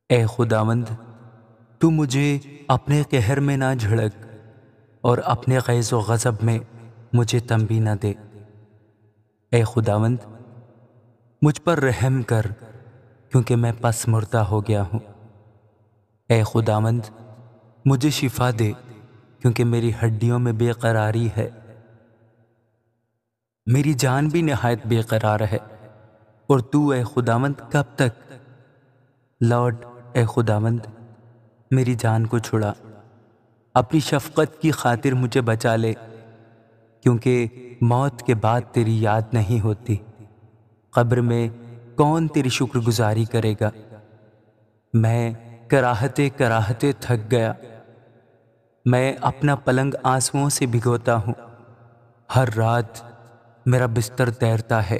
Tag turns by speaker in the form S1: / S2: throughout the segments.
S1: اے خداوند، تو مجھے اپنے قہر میں نہ جھڑک اور اپنے غیظ و غضب میں مجھے تنبیہ نہ دے۔ اے خداوند، مجھ پر رحم کر کیونکہ میں پس مردہ ہو گیا ہوں۔ اے خداوند، مجھے شفا دے کیونکہ میری ہڈیوں میں بے قراری ہے، میری جان بھی نہایت بے قرار ہے۔ اور تو اے خداوند کب تک؟ لوٹ اے خداوند، میری جان کو چھڑا، اپنی شفقت کی خاطر مجھے بچا لے، کیونکہ موت کے بعد تیری یاد نہیں ہوتی۔ قبر میں کون تیری شکر گزاری کرے گا؟ میں کراہتے تھک گیا، میں اپنا پلنگ آنسوؤں سے بھگوتا ہوں، ہر رات میرا بستر تیرتا ہے،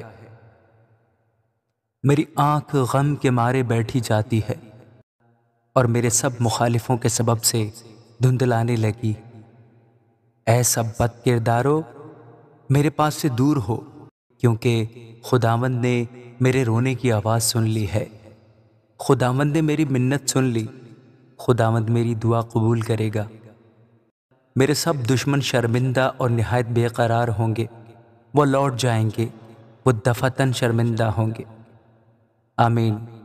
S1: میری آنکھ غم کے مارے بیٹھی جاتی ہے اور میرے سب مخالفوں کے سبب سے دھندلانے لگی۔ اے سب بد کردارو، میرے پاس سے دور ہو، کیونکہ خداوند نے میرے رونے کی آواز سن لی ہے، خداوند نے میری منت سن لی، خداوند میری دعا قبول کرے گا۔ میرے سب دشمن شرمندہ اور نہایت بے قرار ہوں گے، وہ لوٹ جائیں گے، وہ دفعتاً شرمندہ ہوں گے۔ آمین۔